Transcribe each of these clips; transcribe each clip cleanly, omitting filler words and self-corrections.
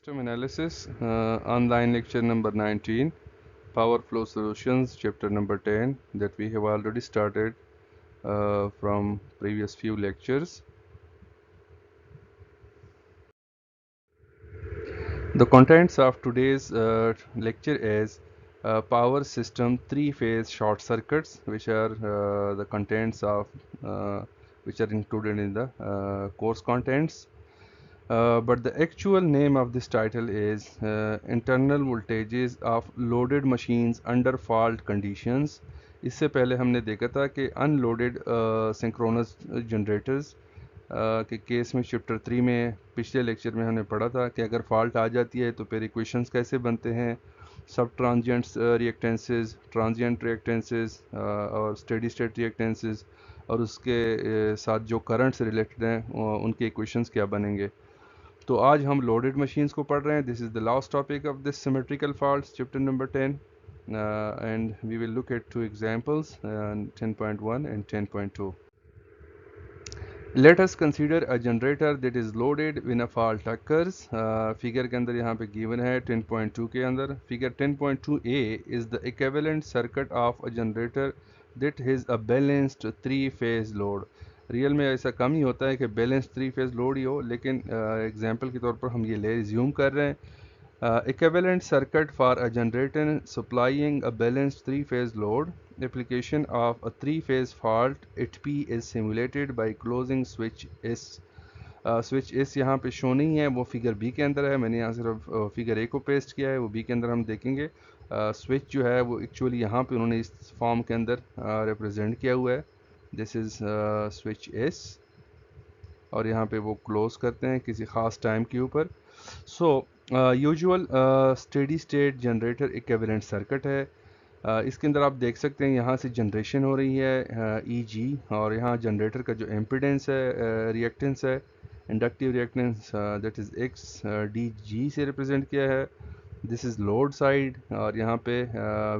System analysis, online lecture number 19, power flow solutions, chapter number 10, that we have already started from previous few lectures. The contents of today's lecture is power system three-phase short circuits, which are the contents of which are included in the course contents. But the actual name of this title is internal voltages of loaded machines under fault conditions. इससे पहले हमने देखा था कि unloaded synchronous generators के case में chapter 3 में पिछले लेक्चर में हमने पढ़ा था कि अगर फॉल्ट आ जाती है तो फिर इक्वेशंस कैसे बनते हैं, सब ट्रांजिएंट्स रिएक्टेंसेस, ट्रांजिएंट रिएक्टेंसेस और स्टेडी स्टेट रिएक्टेंसेस और उसके साथ जो करंट से रिलेटेड हैं उनके इक्वेशंस क्या बनेंगे। तो आज हम लोडेड मशीन्स को पढ़ रहे हैं. This is the last topic of this symmetrical faults chapter number 10 and we will look at two examples, 10.1 and 10.2. Let us consider a generator that is loaded when a fault occurs. Figure के अंदर यहाँ पे given है 10.2 के अंदर. Figure 10.2a is the equivalent circuit of a generator that has a balanced three-phase load. Real में ऐसा कम ही होता है कि बैलेंस थ्री फेज लोड ही हो, लेकिन एग्जांपल के तौर पर हम ये ले ज़ूम कर रहे हैं. Equivalent circuit for a generator supplying a balanced three-phase load. Application of a three-phase fault at P is simulated by closing switch S. Switch S यहाँ पे शो नहीं है, वो फिगर बी के अंदर है. मैंने यहाँ सिर्फ फिगर ए को पेस्ट किया है, वो बी के अंदर हम देखेंगे. स्विच जो है वो एक्चुअली यहाँ पे उन्होंने इस फॉर्म के अंदर रिप्रेजेंट किया हुआ है. दिस इज़ स्विच एस और यहाँ पे वो क्लोज करते हैं किसी ख़ास टाइम के ऊपर. So usual steady state generator equivalent circuit है. इसके अंदर आप देख सकते हैं यहाँ से जनरेशन हो रही है ई जी, और यहाँ जनरेटर का जो एम्पिडेंस है, रिएक्टेंस है, inductive reactance, that is x D जी से रिप्रेजेंट किया है. दिस इज़ लोड साइड, और यहाँ पे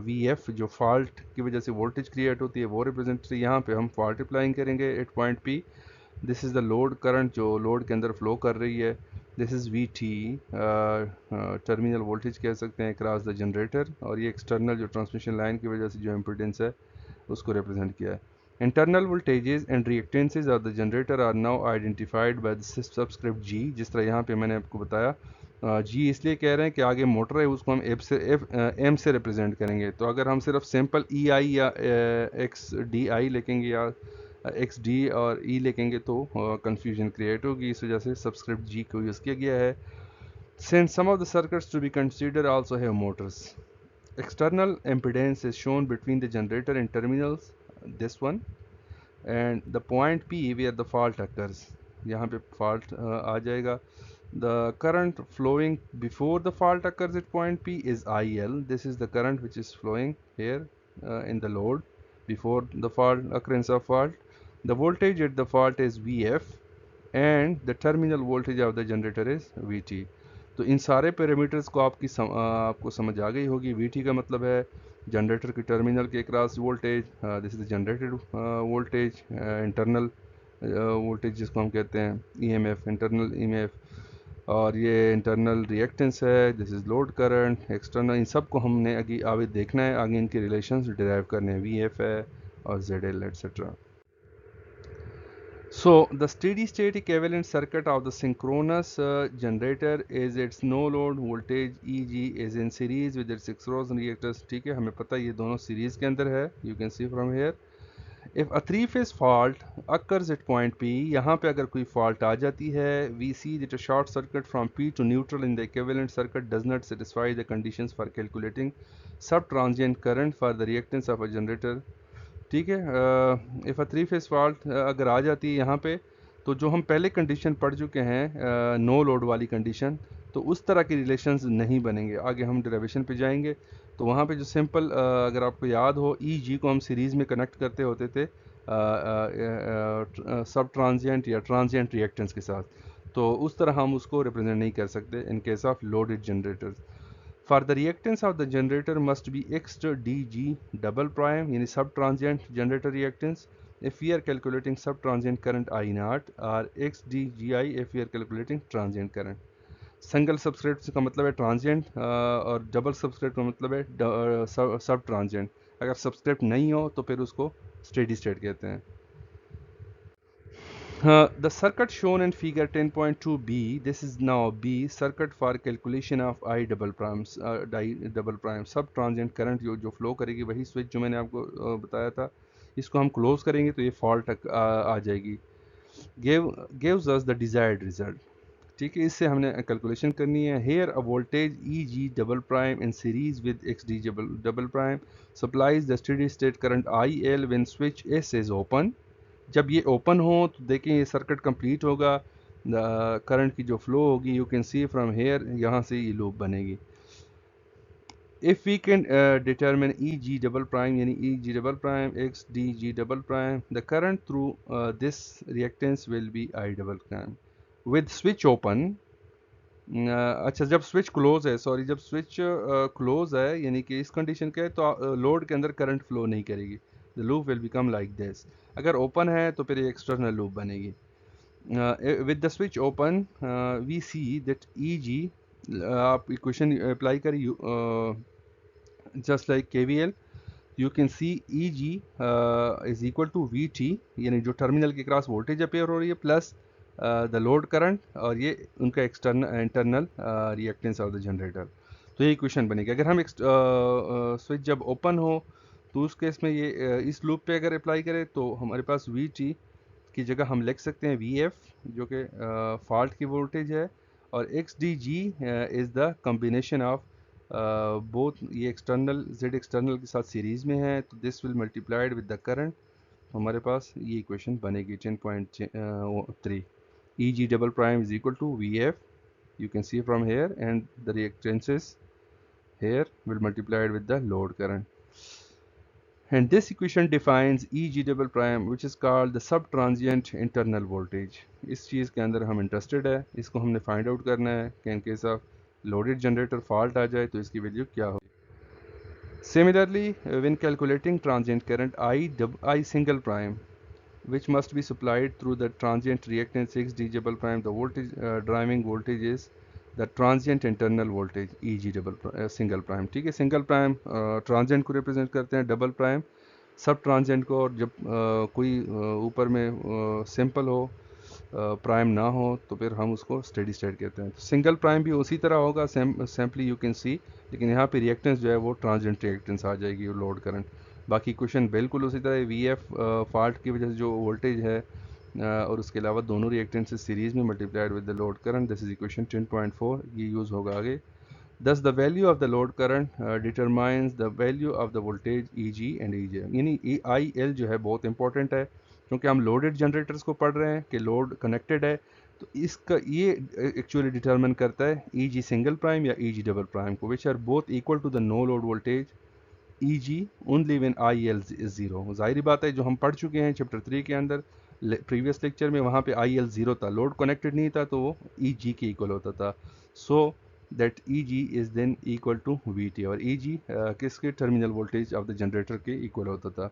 वी एफ जो फॉल्ट की वजह से वोल्टेज क्रिएट होती है वो रिप्रेजेंट. यहाँ पे हम फॉल्ट अप्लाइंग करेंगे at point P. This is the load current जो लोड के अंदर फ्लो कर रही है. This is V T, terminal voltage कह सकते हैं अक्रॉस द जनरेटर, और ये एक्सटर्नल जो ट्रांसमिशन लाइन की वजह से जो इम्पिडेंस है उसको रिप्रेजेंट किया है. Internal voltages and reactances of the generator are now identified by the subscript G. जिस तरह यहाँ पे मैंने आपको बताया, जी इसलिए कह रहे हैं कि आगे मोटर है उसको हम एम से रिप्रेजेंट करेंगे. तो अगर हम सिर्फ सिंपल ई आई या एक्स डी आई लिखेंगे या एक्स डी और ई लिखेंगे तो कंफ्यूजन क्रिएट होगी. इस वजह से सबस्क्रिप्ट जी को यूज़ किया गया है. Since some of the circuits to be considered also have motors, external impedance is shown between the generator and terminals, this one, and the point P where the fault occurs. यहाँ पे fault आ जाएगा. The current flowing before the fault occurs at point P is IL. This is the current which is flowing here in the load before the occurrence of fault. The voltage at the fault is VF and the terminal voltage of the generator is VT. तो इन सारे parameters को आपको समझ आ गई होगी. VT का मतलब है जनरेटर के टर्मिनल के cross voltage. This is the generated voltage. Internal voltage जिसको हम कहते हैं EMF, इंटरनल EMF, और ये इंटरनल रिएक्टेंस है. This is load current. External, इन सब को हमने आगे देखना है, आगे इनके रिलेशंस डिराइव करने हैं. VF है और ZL etcetera. So the steady state equivalent circuit of the synchronous generator is its no load voltage EG is in series with its synchronous reactors. ठीक है, हमें पता है ये दोनों सीरीज के अंदर है. You can see from here. If a three phase fault occurs at point P, यहाँ पे अगर कोई fault आ जाती है, we see that a short circuit from P to neutral in the equivalent circuit does not satisfy the conditions for calculating sub-transient current for the reactance of a generator. ठीक है, if a three phase fault अगर आ जाती है यहाँ पे, तो जो हम पहले कंडीशन पढ़ चुके हैं नो लोड वाली कंडीशन, तो उस तरह के रिलेशंस नहीं बनेंगे. आगे हम डेरिवेशन पे जाएंगे तो वहाँ पे जो सिंपल अगर आपको याद हो ई जी को हम सीरीज़ में कनेक्ट करते होते थे सब ट्रांजिएंट या ट्रांजिएंट रिएक्टेंस के साथ, तो उस तरह हम उसको रिप्रेजेंट नहीं कर सकते इन case of loaded generators. For the reactance of the generator must be X DG double prime, यानी sub transient generator reactance if we are calculating sub transient current I naught, or XDGI if we are calculating transient current. Single subscript का मतलब है transient और double subscript का मतलब है सब transient. अगर सबस्क्रिप्ट नहीं हो तो फिर उसको स्टेडी स्टेट कहते हैं। The circuit shown in figure 10.2b, this is now B circuit for calculation of I double primes, double prime सब ट्रांजिएंट करंट जो फ्लो करेगी वही स्विच जो मैंने आपको बताया था, इसको हम क्लोज करेंगे तो ये फॉल्ट आ जाएगी। gives us the desired result। ठीक है, इससे हमने कैलकुलेशन करनी है। Here a voltage E G double prime in series with X D double prime supplies the steady state current I L when switch S is open. जब ये open हो तो देखें ये सर्किट कंप्लीट होगा, करंट की जो फ्लो होगी you can see from here, यहाँ से ये लूप बनेगी। If we can determine E G double prime यानी E G double prime X D G double prime, the current through this reactance will be I double prime with switch open. अच्छा, जब switch close है, sorry, जब switch close है यानी कि इस condition के है तो लोड के अंदर करंट फ्लो नहीं करेगी, the loop will become like this. अगर ओपन है तो फिर ये एक्सटर्नल लूप बनेगी। With the switch open we see that E G, आप इक्वेशन अप्लाई करिए just like K V L, you can see E G is equal to V T, यानी जो टर्मिनल के क्रॉस वोल्टेज अपेयर हो रही है plus the load current, और ये उनका external internal reactance of the generator. तो ये इक्वेशन बनेगी। अगर हम स्विच जब ओपन हो तो उस केस में ये इस लूप पे अगर अप्लाई करें तो हमारे पास वी टी की जगह हम लिख सकते हैं वी एफ, जो कि फॉल्ट की वोल्टेज है, और X D G is the combination of both, ये एक्सटर्नल जेड एक्सटर्नल के साथ सीरीज में है, तो this will multiplied with the current. हमारे पास ये इक्वेशन बनेगी 10.3, E G double prime is equal to V F, you can see from here, and the reactances here will multiplied with the load current, and this equation defines EG double prime which is called the subtransient internal voltage। इस चीज़ के अंदर हम interested है, इसको हमने find out करना है कि in case of loaded generator fault आ जाए तो इसकी वैल्यू क्या हो। Similarly, when calculating transient current I single prime which must be supplied through the transient reactance 6D double prime, the voltage driving voltage is the transient internal voltage EG double single prime। ठीक है, single prime transient को represent करते हैं, double prime सब transient को, और जब कोई ऊपर में सिंपल हो प्राइम ना हो तो फिर हम उसको स्टेडी स्टेट कहते हैं। तो सिंगल प्राइम भी उसी तरह होगा, सिंपली यू कैन सी, लेकिन यहाँ पे रिएक्टेंस जो है वो ट्रांजिएंट रिएक्टेंस आ जाएगी, लोड करंट। बाकी क्वेश्चन बिल्कुल उसी तरह, वी एफ फॉल्ट की वजह से जो वोल्टेज है और उसके अलावा दोनों रिएक्टेंसेस सीरीज में multiplied with the load current, this is equation 10.4, ये यूज़ होगा आगे। Thus the value of the load current determines the value of the voltage EG and EJ। यानी IL जो है बहुत इंपॉर्टेंट है, क्योंकि हम लोडेड जनरेटर्स को पढ़ रहे हैं कि लोड कनेक्टेड है, तो इसका ये एक्चुअली डिटरमिन करता है EG सिंगल प्राइम या EG डबल प्राइम को, which are both equal to the no load voltage EG only when IL is zero. ज़ाहिर बात है, जो हम पढ़ चुके हैं चैप्टर 3 के अंदर प्रीवियस लेक्चर में, वहाँ पे IL ज़ीरो था, लोड कनेक्टेड नहीं था, तो वो EG के इक्वल होता था। सो that EG is then equal to VT, और EG किसके terminal voltage of the generator के इक्वल होता था।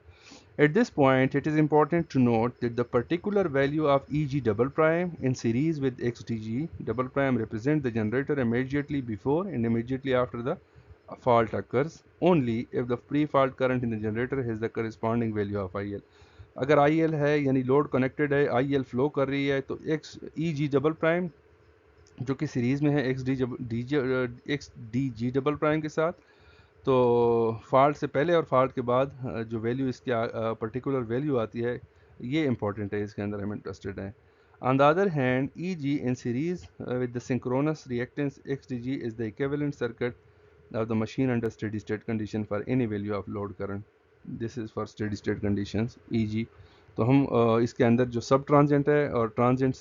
At this point it is important to note that the particular value of EG double prime in series with XDG double prime represent the generator immediately before and immediately after the fault occurs only if the pre-fault current in the generator has the corresponding value of IL। अगर IL है यानी load connected है, IL flow कर रही है, तो EG double prime जो कि सीरीज़ में है x D G double prime के साथ, तो फॉल्ट से पहले और फॉल्ट के बाद जो वैल्यू इसकी पर्टिकुलर वैल्यू आती है, ये इंपॉर्टेंट है, इसके अंदर हम इंटरेस्टेड हैं। On the other hand E G in series with the synchronous reactance X D G is the equivalent circuit of the machine under steady state condition for any value of load current. This is for steady state conditions E G. तो हम इसके अंदर जो सब transient है और transient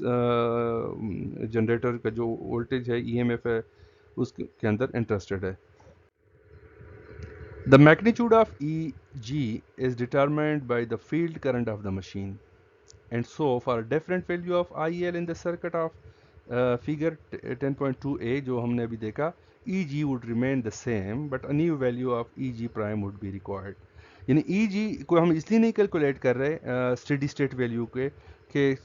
generator का जो वोल्टेज है ईएमएफ है उसके अंदर इंटरेस्टेड है। The magnitude of EG is determined by the field current of the machine, and so for a different value of IL in the circuit of figure 10.2a जो हमने अभी देखा, EG would remain the same but a new value of EG prime would be required। यानी EG को हम इसलिए नहीं calculate कर रहे स्टेडी स्टेट वैल्यू के, कि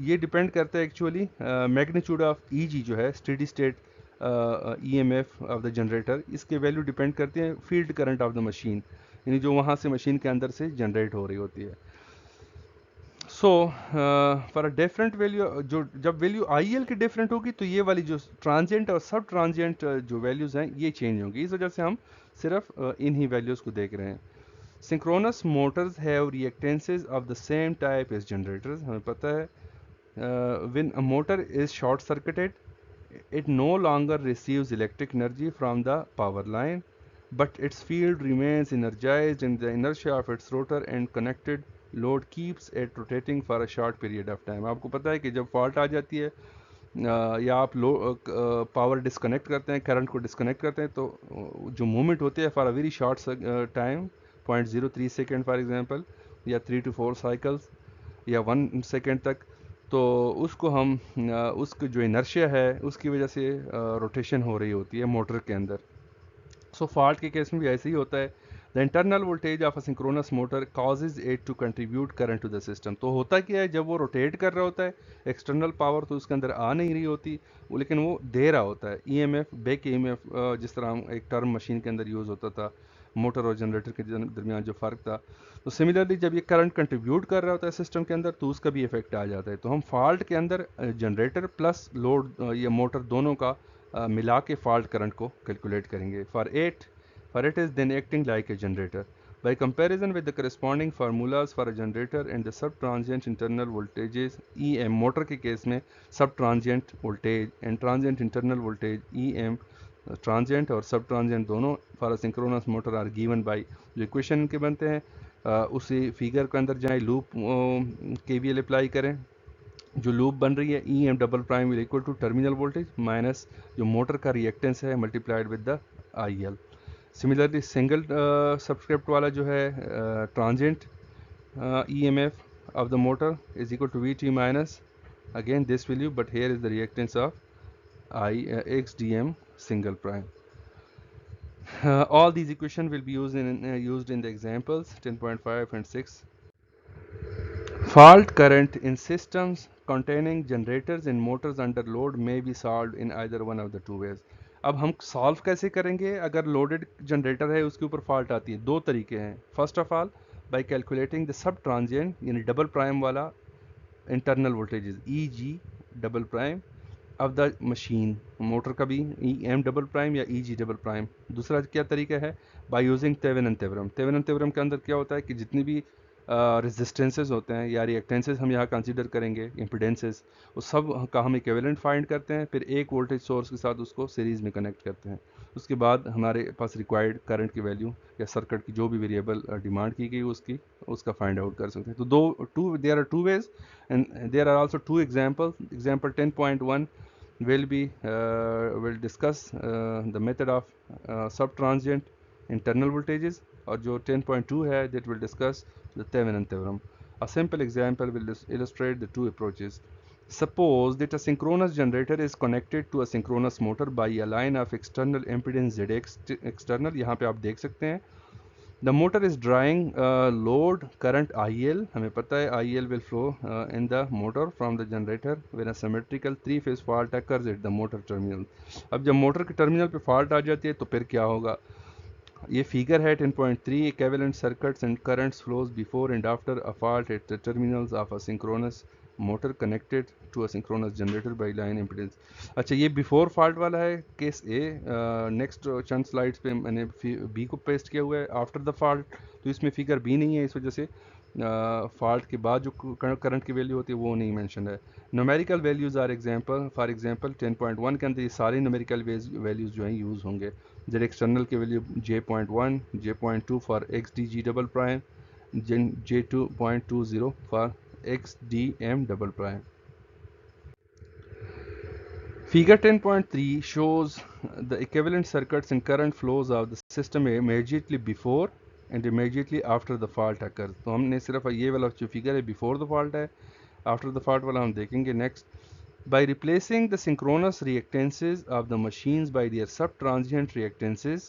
ये डिपेंड करता है एक्चुअली मैग्नीट्यूड ऑफ EG जो है steady state EMF of the generator, इसके वैल्यू डिपेंड करती है field current of the machine, यानी जो वहाँ से मशीन के अंदर से जनरेट हो रही होती है। So for a different value, जो जब वैल्यू IL की डिफरेंट होगी तो ये वाली जो ट्रांजिएंट और सब ट्रांजिएंट जो वैल्यूज़ हैं ये चेंज होंगी। इस वजह से हम सिर्फ इन ही वैल्यूज़ को देख रहे हैं। Synchronous motors have reactances of the same type as generators, हमें पता है when a motor is short circuited it no longer receives electric energy from the power line, but its field remains energized and the inertia of its rotor and connected load keeps it rotating for a short period of time। आपको पता है कि जब fault आ जाती है या आप low power disconnect करते हैं, करंट को डिस्कनेक्ट करते हैं, तो जो मूवमेंट होती है for a very short time, 0.03 second for example, या 3 to 4 साइकिल्स या 1 सेकेंड तक, तो उसको हम उसकी जो इनर्शिया है उसकी वजह से रोटेशन हो रही होती है मोटर के अंदर। सो फॉल्ट के केस में भी ऐसे ही होता है। The internal voltage of a synchronous motor causes it to contribute current to the system. तो होता क्या है, जब वो रोटेट कर रहा होता है एक्सटर्नल पावर तो उसके अंदर आ नहीं रही होती, लेकिन वो दे रहा होता है EMF, बैक EMF, जिस तरह हम एक टर्म मशीन के अंदर यूज़ होता था, मोटर और जनरेटर के दरमियान जो फ़र्क था। तो सिमिलरली जब ये करंट कंट्रीब्यूट कर रहा होता है सिस्टम के अंदर तो उसका भी इफेक्ट आ जाता है। तो हम फॉल्ट के अंदर जनरेटर प्लस लोड या मोटर दोनों का मिला के फॉल्ट करंट को कैलकुलेट करेंगे। For it is then acting like a generator. By comparison with the corresponding formulas for a generator and the sub-transient internal voltages EM, motor के case में sub-transient voltage and transient internal voltage EM, transient और sub transient दोनों for a synchronous motor are given by, जो equation के बनते हैं उसी figure के अंदर जाएं, लूप KVL अप्लाई करें, जो लूप बन रही है EM double prime will equal to terminal voltage minus जो मोटर का रिएक्टेंस है multiplied with the IL। Similarly single subscript वाला जो है transient EMF of the motor is equal to VT minus again this value, but here is the reactance of XDM single prime. All these equations will be used in the examples 10.5 and 6. Fault current in systems containing generators and motors under load may be solved in either one of the two ways. अब हम solve कैसे करेंगे अगर loaded generator है उसके ऊपर fault आती है? दो तरीके हैं। First of all bye calculating the sub transient यानी डबल प्राइम वाला internal voltages EG double prime of the machine, motor का भी EM डबल प्राइम या EG डबल प्राइम। दूसरा क्या तरीका है, by using Thevenin theorem. Thevenin theorem के अंदर क्या होता है कि जितनी भी रेजिस्टेंसेस होते हैं या रिएक्टेंसेस हम यहाँ कंसीडर करेंगे, इम्पिडेंसेस, उस सब का हम इक्विवेलेंट फाइंड करते हैं, फिर एक वोल्टेज सोर्स के साथ उसको सीरीज में कनेक्ट करते हैं। उसके बाद हमारे पास रिक्वायर्ड करंट की वैल्यू या सर्किट की जो भी वेरिएबल डिमांड की गई उसका फाइंड आउट कर सकते हैं। तो there are two ways and there are also two example. Example 10.1 will discuss the method of sub-transient internal voltages, और जो 10.2 है that will discuss the Thevenin theorem. A simple example will illustrate the two approaches. Suppose that a synchronous generator is connected to a synchronous motor by a line of external impedance ZX external, यहाँ पे आप देख सकते हैं। The motor is drawing load current IL, हमें पता है IL will flow in the motor from the generator when a symmetrical three-phase fault occurs at the motor terminal. अब जब मोटर के टर्मिनल पे फॉल्ट आ जाती है तो फिर क्या होगा? ये फिगर है 10.3, equivalent circuits and currents flows before and after a fault at the terminals of a synchronous motor connected to a synchronous generator by line impedance. अच्छा, ये बिफोर फॉल्ट वाला है केस ए। नेक्स्ट चंद स्लाइड्स पे मैंने B को paste किया हुआ है आफ्टर द फॉल्ट, तो इसमें फिगर बी नहीं है, इस वजह से फॉल्ट के बाद जो करंट की वैल्यू होती है वो नहीं मेंशन है। Numerical values or example, for example 10.1 के अंदर ये सारे न्यूमेरिकल वैल्यूज़ जो हैं यूज़ होंगे। जेड एक्सटर्नल की value J.1, J.2 for XDG double prime, J2.20 for XDM double prime. Figure 10.3 shows the equivalent circuits and current flows of the system immediately before and immediately after the fault occurs. तो हमने सिर्फ ये वाला जो figure है before the fault है, after the fault वाला हम देखेंगे next. By replacing the synchronous reactances of the machines by their sub-transient reactances,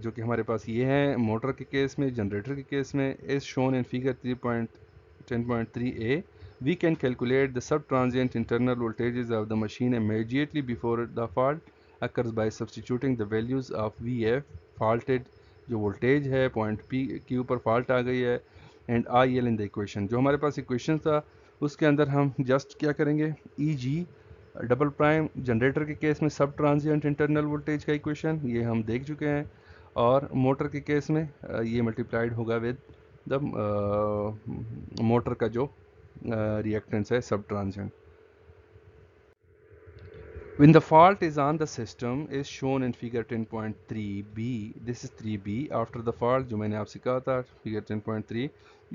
जो कि हमारे पास ये हैं मोटर के केस में, जनरेटर के केस में, as shown in figure 3.10.3a, we can calculate the sub-transient internal voltages of the machine immediately before the fault occurs by substituting the values of VF faulted, जो voltage है point P के ऊपर fault आ गई है, and IL in the equation. जो हमारे पास equation था उसके अंदर हम जस्ट क्या करेंगे, EG डबल प्राइम जनरेटर के केस में सब ट्रांजिएंट इंटरनल वोल्टेज का इक्वेशन ये हम देख चुके हैं, और मोटर के केस में ये मल्टीप्लाइड होगा विद द मोटर का जो रिएक्टेंस है सब transient. When the fault is on the system is shown in figure 10.3b, this is 3b after the fault जो मैंने आपसे कहा था figure 10.3,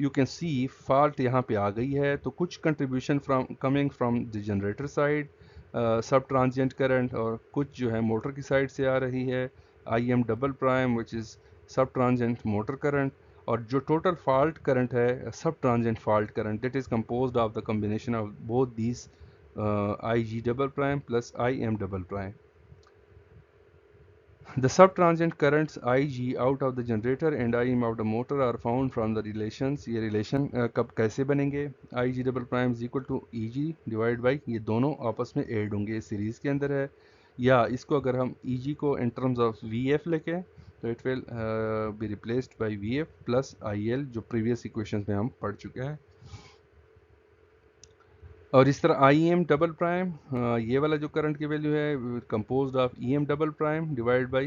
you can see fault यहाँ पे आ गई है, तो कुछ contribution coming from the generator side सब ट्रांजिएंट करंट, और कुछ जो है मोटर की साइड से आ रही है IM double prime which is सब ट्रांजिएंट मोटर करंट, और जो टोटल फॉल्ट करंट है सब transient fault current that is composed of the combination of both these IG double prime plus IM double prime. The subtransient currents IG out of the generator and IM out of the motor are found from the relations. ये relation कब कैसे बनेंगे, IG double prime is equal to EG divided by, ये दोनों आपस में add होंगे series के अंदर है, या इसको अगर हम EG को in terms of VF लेके तो it will be replaced by VF plus IL जो previous equations में हम पढ़ चुके हैं। और इस तरह IM डबल प्राइम ये वाला जो करंट की वैल्यू है composed of EM double prime divide by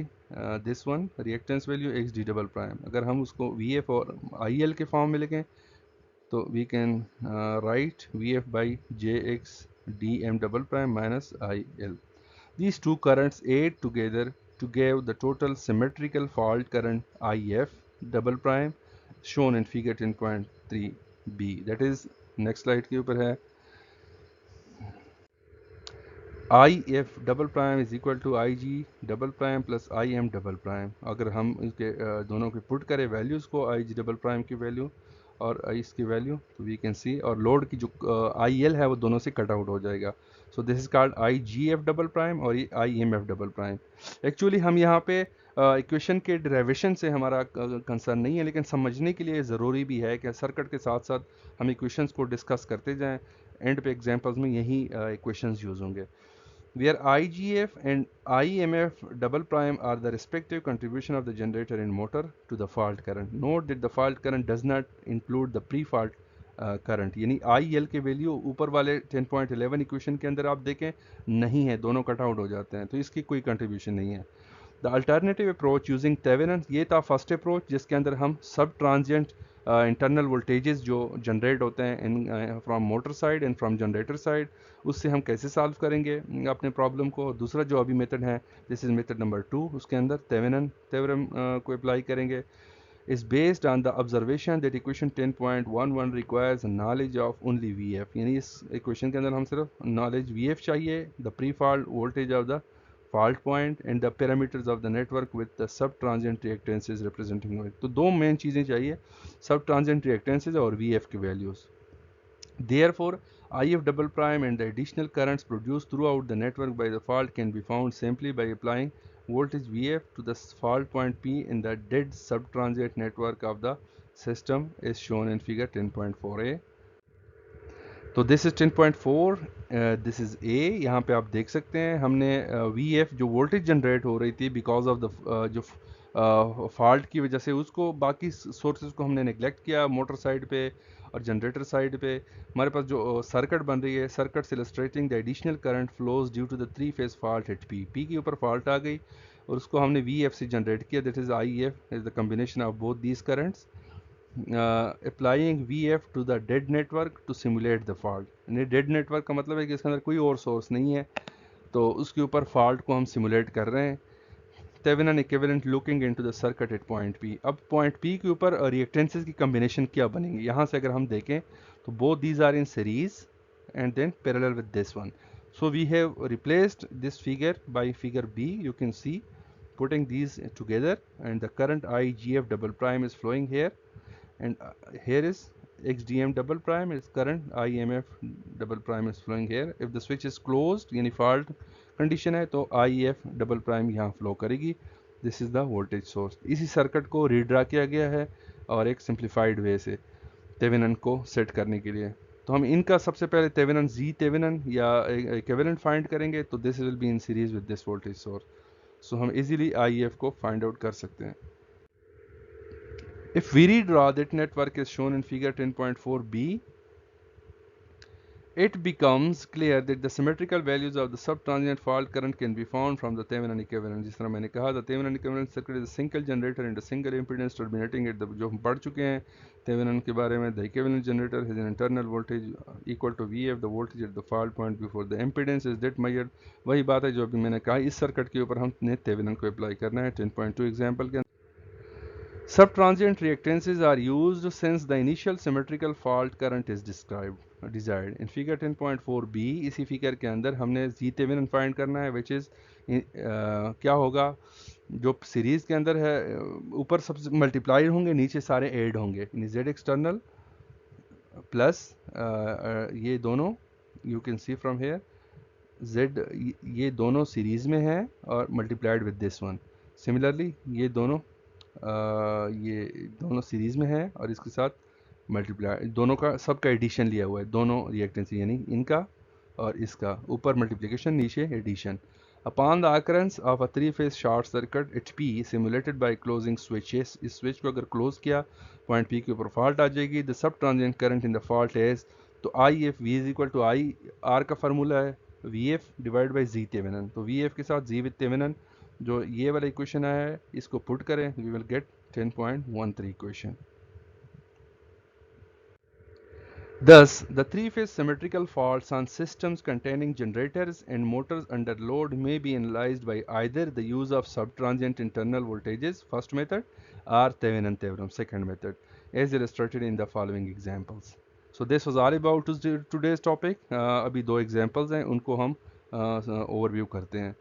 this one reactance value XD double prime. अगर हम उसको VF और IL के फॉर्म में लिखें तो we can write VF by JX DM double prime minus IL। These two currents aid together to give the total symmetrical fault current IF double prime shown in figure 10.3b, that is next slide के ऊपर है। IF double prime is equal to IG double prime plus IM double prime. अगर हम इसके दोनों के put करें values को, IG डबल प्राइम की वैल्यू और इसकी वैल्यू, तो वी कैन सी, और लोड की जो IL है वो दोनों से कट आउट हो जाएगा। So this is called IGF double prime और ये IMF डबल प्राइम। एक्चुअली हम यहाँ पे इक्वेशन के डेरिवेशन से हमारा कंसर्न नहीं है, लेकिन समझने के लिए ज़रूरी भी है कि सर्किट के साथ साथ हम इक्वेशंस को डिस्कस करते जाएं। एंड पे एग्जांपल्स में यही इक्वेशंस यूज़ होंगे। Where IGF and IMF double prime are the respective contribution of the generator and motor to the fault current. Note that the fault current does not include the pre-fault current, यानी IL के value ऊपर वाले 10.11 equation के अंदर आप देखें नहीं है, दोनों कट आउट हो जाते हैं, तो इसकी कोई कंट्रीब्यूशन नहीं है। The alternative approach using Thevenin, ये था फर्स्ट अप्रोच जिसके अंदर हम सब ट्रांजिएंट इंटरनल वोल्टेजेस जो जनरेट होते हैं in from motor side and from generator side, उससे हम कैसे सॉल्व करेंगे अपने प्रॉब्लम को। दूसरा जो अभी मेथड है दिस इज मेथड नंबर 2, उसके अंदर थेवेनिन थ्योरम को अप्लाई करेंगे। is based on the observation that equation 10.11 requires knowledge of only VF, यानी इस इक्वेशन के अंदर हम सिर्फ नॉलेज VF चाहिए, the pre-fault voltage of the fault point and the parameters of the network with the sub-transient reactances representing it। तो दो main चीज़ें चाहिए, sub-transient reactances और VF की values। Therefore, IF double prime and the additional currents produced throughout the network by the fault can be found simply by applying voltage VF to the fault point P in the dead subtransient network of the system is shown in figure 10.4a। तो this is 10.4, this is A। यहाँ पे आप देख सकते हैं हमने VF जो voltage generate हो रही थी बिकॉज ऑफ द जो फॉल्ट की वजह से, उसको बाकी सोर्सेज को हमने नेग्लेक्ट किया मोटर साइड पे और जनरेटर साइड पे। हमारे पास जो सर्किट बन रही है, circuit illustrating the additional current flows due to the 3 phase fault at P के ऊपर फॉल्ट आ गई और उसको हमने VF से जनरेट किया, that is IF is the combination of both these currents. Applying VF to the dead network to simulate the fault, यानी dead network का मतलब है कि इसके अंदर कोई और सोर्स नहीं है, तो उसके ऊपर फॉल्ट को हम सिमुलेट कर रहे हैं। Thevenin equivalent looking into the circuit eight point P। अब पॉइंट P के ऊपर रिएक्टेंसेस की कॉम्बिनेशन क्या बनेंगे, यहाँ से अगर हम देखें तो both these are in series and then parallel with this one. So we have replaced this figure by figure B। You can see putting these together and the current IGF double prime is flowing here, and here is XDM double prime is current IMF double prime is flowing here। if the switch is closed यानी fault condition है तो IF double prime यहाँ flow करेगी। this is the voltage source। इसी circuit को redraw किया गया है और एक simplified way से थेवेनिन को सेट करने के लिए। तो हम इनका सबसे पहले थेवेनिन जी थेवेनिन या इक्विवेलेंट फाइंड करेंगे, तो this will be in series with this voltage source, so हम इजीली IEF को फाइंड आउट कर सकते हैं. If we redraw that network is shown in figure 10.4b, it becomes clear that the symmetrical values of the subtransient fault current can be found from the Thevenin equivalent. जिस तरह मैंने कहा, the Thevenin equivalent circuit is a single generator and a single impedance terminating at the, जो हम पढ़ चुके हैं Thevenin के बारे में, the equivalent generator has an internal voltage equal to VF, the voltage at the fault point before the impedance is that measured. वही बात है जो अभी मैंने कहा, इस सर्किट के ऊपर हमने Thevenin को अप्लाई करना है 10.2 एग्जाम्पल के. Subtransient reactances are used since the initial symmetrical fault current is desired. In figure 10.4b, इसी फिगर के अंदर हमने Z Thevenin फाइंड करना है, which is क्या होगा, जो सीरीज के अंदर है ऊपर सब मल्टीप्लाई होंगे, नीचे सारे ऐड होंगे, Z एक्सटर्नल प्लस ये दोनों, you can see from hair, Z ये दोनों सीरीज में है और multiplied with this one. Similarly ये दोनों सीरीज में है और इसके साथ मल्टीप्लाई, दोनों का सबका एडिशन लिया हुआ है, दोनों रिएक्टेंस यानी इनका और इसका, ऊपर मल्टीप्लिकेशन नीचे addition. Upon the occurrence of a 3-phase short circuit at P simulated by closing switches, इस स्विच को अगर क्लोज किया पॉइंट पी के ऊपर फॉल्ट आ जाएगी. The sub transient current in the fault is, तो I F V is equal to I R का formula है V F divide by G Thevenin, तो वी एफ के साथ जी विद थेवेनिन, जो ये वाला इक्वेशन आया है इसको पुट करें, we will get 10.13 equation. Thus, the three-phase symmetrical faults on systems containing generators and motors under load may be analyzed by either the use of subtransient internal voltages, first method, or Thevenin theorem, second method, as illustrated in the following examples. So this was all about today's topic. अभी दो examples हैं, उनको हम overview करते हैं.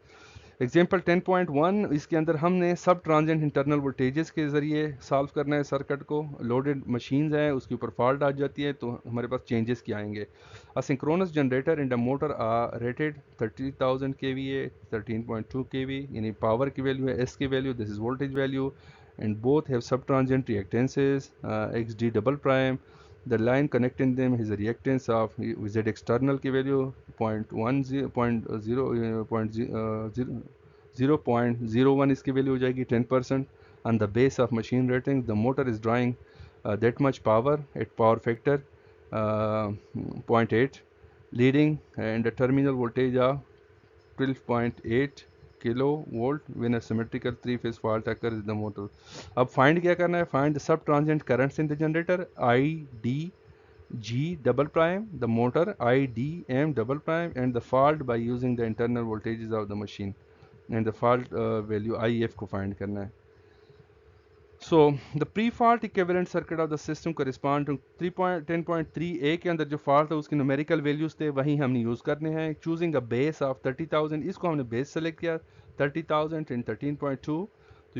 Example 10.1, इसके अंदर हमने सब ट्रांजिएंट इंटरनल वोल्टेजेस के ज़रिए सॉल्व करना है सर्किट को. लोडेड मशीन्स हैं, उसके ऊपर फॉल्ट आ जाती है, तो हमारे पास चेंजेस क्या आएंगे. Asynchronous generator in the motor are rated 30,000 kVA, 13.2 kV, यानी पावर की वैल्यू है, एस की value, this is voltage value, and both have sub transient reactances XD double prime. The line connecting them is a reactance of Z external की value 0.01 इसकी value हो जाएगी 10%. On the base of machine rating, the motor is drawing that much power at power factor 0.8, leading and a terminal voltage of 12.8 kilovolt when a symmetrical three-phase fault occurs in the motor. अब find क्या करना है, find the subtransient currents in the generator IDG double prime, the motor IDM double prime, and the fault by using the internal voltages of the machine, and the fault value IF को find करना है. So the pre-fault equivalent circuit of the system correspond to 10.3a के अंदर जो fault है उसकी numerical values थे वही हमने यूज़ करने हैं. Choosing a base of 30,000, इसको हमने base select किया 30,000 in 13.2, तो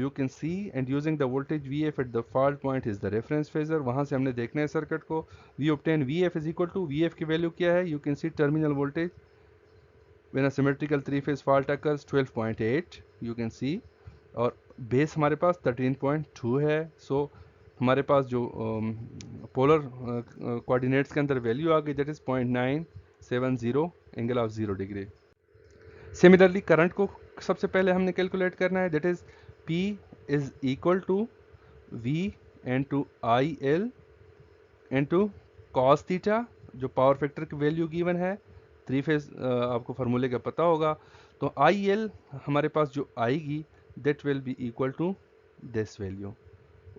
you can see, and using the voltage VF at the fault point is the reference phasor, वहाँ से हमने देखना है सर्किट को. We obtain VF is equal to, VF की वैल्यू क्या है, you can see terminal voltage when a symmetrical three-phase fault occurs 12.8, you can see, और बेस हमारे पास 13.2 है. सो हमारे पास जो पोलर कोऑर्डिनेट्स के अंदर वैल्यू आ गई, that is 0.970 angle of 0 degree. Similarly current को सबसे पहले हमने कैलकुलेट करना है, that is P is equal to V into IL into cos theta, जो पावर फैक्टर की वैल्यू गिवन है, थ्री फेज आपको फार्मूले का पता होगा. तो IL हमारे पास जो आएगी that will be equal to this value,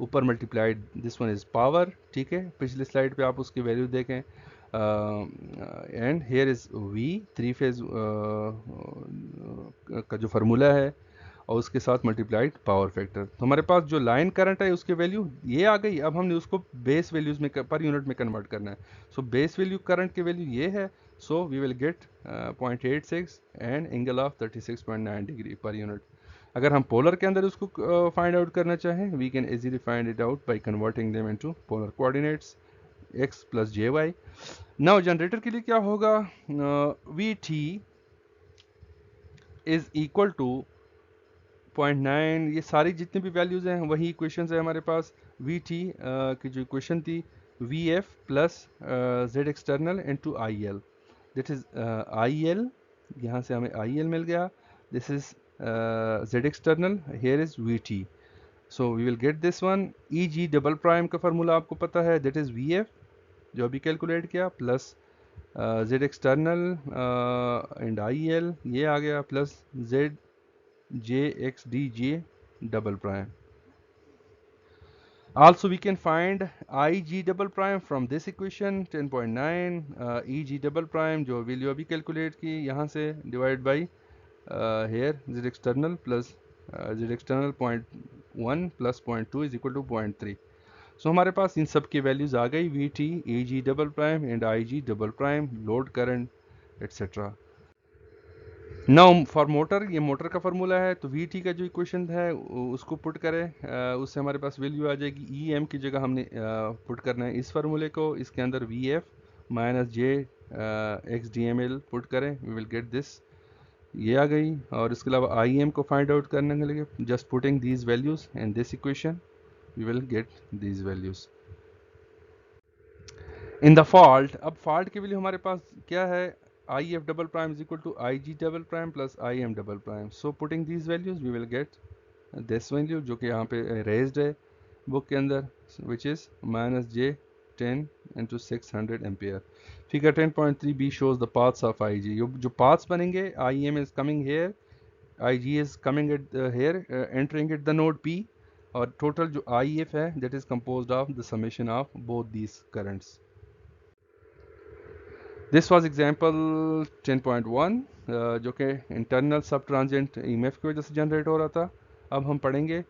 ऊपर multiplied, this one is power, ठीक है, पिछली स्लाइड पे आप उसकी वैल्यू देखें. And here is V three phase का जो फार्मूला है और उसके साथ मल्टीप्लाइड पावर फैक्टर. तो हमारे पास जो लाइन करंट है उसकी वैल्यू ये आ गई. अब हमने उसको बेस वैल्यूज में पर यूनिट में कन्वर्ट करना है. सो बेस वैल्यू करंट की वैल्यू ये है, so we will get 0.86 and angle of 36.9 degree per unit. अगर हम पोलर के अंदर उसको फाइंड आउट करना चाहें, we can easily find it out by converting them into polar coordinates x plus J Y. Now generator के लिए क्या होगा, V T is equal to 0.9, ये सारी जितनी भी वैल्यूज हैं वही इक्वेशंस है हमारे पास. वी टी की जो इक्वेशन थी VF plus Z external into IL. That is IL, यहाँ से हमें IL मिल गया. This is Z external, here is VT. So we will get this one. EG double prime का फार्मूला आपको पता है, that is VF जो अभी कैलकुलेट किया plus Z external and IL ये आ गया plus Z JXDJ double prime. Also we can find IG double prime from this equation 10.9 EG double prime जो वैल्यू अभी कैलकुलेट की यहाँ से divide by here Z external plus Z external 0.1 plus 0.2 is equal to 0.3. So हमारे पास इन सब की values आ गई VT, EG double prime and IG double prime, load current etc. Now for motor, ये मोटर का फार्मूला है, तो वी टी का जो इक्वेशन है उसको पुट करें, उससे हमारे पास वैल्यू आ जाएगी ई एम की जगह हमने पुट करना है इस फार्मूले को, इसके अंदर V F minus J X D M L put करें, वी विल गेट दिस, ये आ गई. और इसके अलावा आई एम को फाइंड आउट करने के लिए just putting these values in this equation we will get these values. In the fault, अब फॉल्ट के वैल्यू हमारे पास क्या है, IF double prime is equal to IG double prime plus IM double prime. So putting these values we will get this value जो कि यहाँ पे raised है बुक के अंदर, which is minus J10 into 600 ampere. Figure 10.3b shows the paths of IG. जो paths बनेंगे, IM is coming here, IG is coming at here, entering at the node P, और total जो IF है that is composed of the summation of both these currents. This was example 10.1 जो कि internal सब transient EMF की वजह से generate हो रहा था. अब हम पढ़ेंगे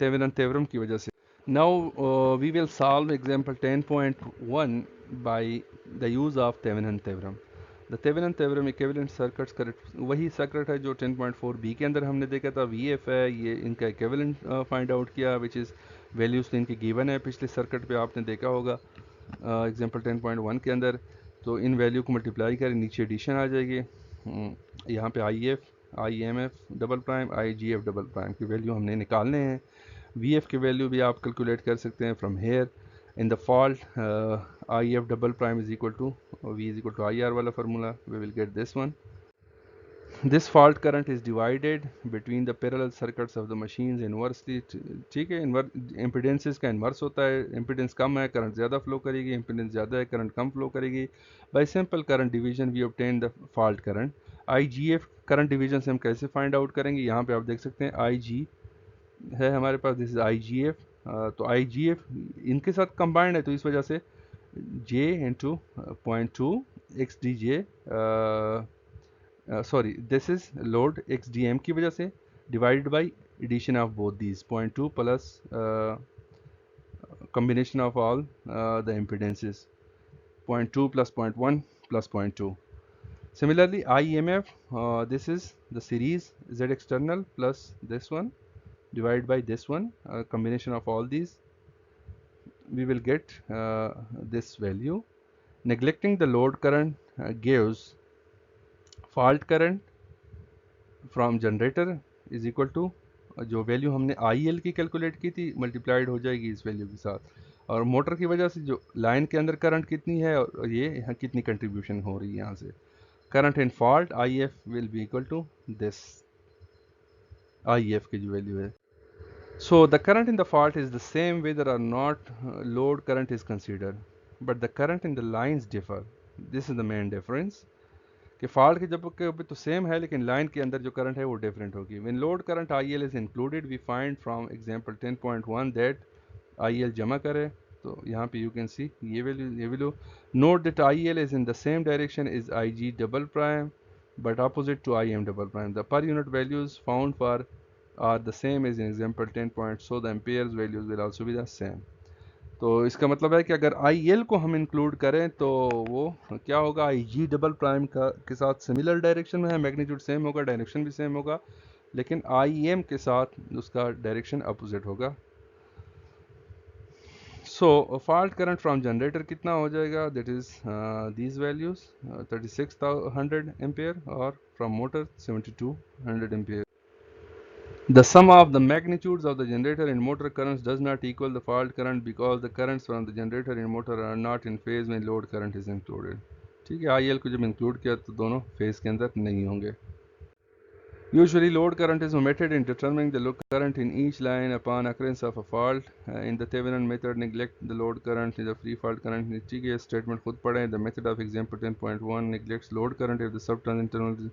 थेवेनिन थ्योरम की वजह से. Now we will solve example 10.1 by the use of Thevenin theorem. The Thevenin theorem equivalent circuits का वही सर्किट है जो 10.4b के अंदर हमने देखा था. VF है, ये इनका इक्विवेलेंट फाइंड आउट किया, विच इज़ वैल्यूज तो इनकी गिवन है, पिछले सर्किट पे आपने देखा होगा एग्जाम्पल 10.1 के अंदर. तो इन वैल्यू को मल्टीप्लाई करें, नीचे एडिशन आ जाएगी. यहाँ पे IF, IMF double prime, IGF double prime की वैल्यू हमने निकालने हैं. VF की वैल्यू भी आप कैलकुलेट कर सकते हैं from here. In the fault IF double prime is equal to V is equal to IR वाला formula, we will get this one. This fault current is divided between the parallel circuits of the machines inversely. ठीक है, impedances का inverse होता है, impedance कम है current ज़्यादा flow करेगी, impedance ज़्यादा है करंट कम फ्लो करेगी. By simple current division we obtain the fault current. IGF current division से हम कैसे फाइंड आउट करेंगे, यहाँ पे आप देख सकते हैं IG है हमारे पास, दिस इज IGF. तो IGF इनके साथ कंबाइंड है, तो इस वजह से J into 0.2 XDJ sorry this is load XDM की वजह से divided by addition of both these 0.2 plus combination of all the impedances 0.2 plus 0.1 plus 0.2. Similarly IMF, this is the series Z external plus this one divided by this one, combination of all these we will get this value. Neglecting the load current gives fault current from generator is equal to जो value हमने IL की calculate की थी multiplied हो जाएगी इस value के साथ, और मोटर की वजह से जो लाइन के अंदर करंट कितनी है और ये यहाँ कितनी कंट्रीब्यूशन हो रही है यहाँ से. Current in fault IF will be equal to this IF की जो वैल्यू है. So the current in the fault is the same whether or not load current is considered, but the current in the lines differ. This is the main difference. कि fault की जब तो same है लेकिन line के अंदर जो current है वो डिफरेंट होगी. When load current IL is included we find from example 10.1 that IL जमा करे, तो यहाँ पे यू कैन सी ये value. Note that IL is in the same direction is IG double prime but opposite to IM double prime. The per unit values found for are the same as in example 10 point, so the amperes values will also be the same. तो इसका मतलब है कि अगर IL को हम include करें तो वो क्या होगा, IG डबल प्राइम का के साथ सिमिलर डायरेक्शन में है, मैग्नीट्यूड सेम होगा, डायरेक्शन भी सेम होगा, लेकिन IM के साथ उसका डायरेक्शन अपोजिट होगा. So fault current from generator कितना हो जाएगा, that is these values 3600 ampere और from motor 7200 ampere. The sum of the magnitudes of the generator and motor currents does not equal the fault current because the currents from the generator and motor are not in phase when load current is included. ठीक है, IL को जब include किया तो दोनों phase के अंदर नहीं होंगे. Usually load current is omitted in determining the load current in each line upon occurrence of a fault. In the Thevenin method, neglect the load current in the free fault current. नीचे की statement खुद पढ़ें. The method of example 10.1 neglects load current if the subtransitional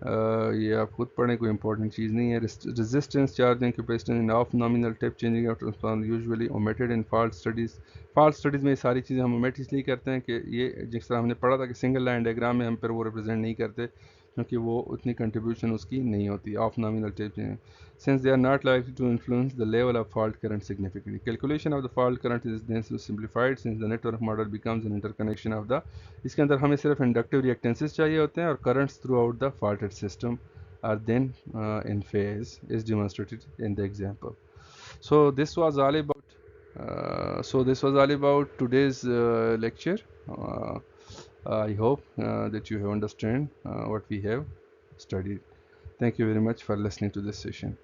ये आप खुद पढ़ें, कोई important चीज़ नहीं है. Resistance, charging capacitance in of nominal tip changing of transformer usually omitted in fault studies. Fault studies में ये सारी चीज़ें हम ओमिट इसलिए करते हैं कि ये जिस तरह हमने पढ़ा था कि सिंगल लाइन डायग्राम में हम पर वो रिप्रेजेंट नहीं करते क्योंकि वो उतनी कंट्रीब्यूशन उसकी नहीं होती of nominal tip changing, since they are not likely to influence the level of fault current significantly. Calculation of the fault current is then simplified since the network model becomes an interconnection of the. इसके अंदर हमें सिर्फ inductive reactances चाहिए होते हैं और currents through out the faulted system are then in phase is demonstrated in the example. So this was all about today's lecture. I hope that you have understand what we have studied. Thank you very much for listening to this session.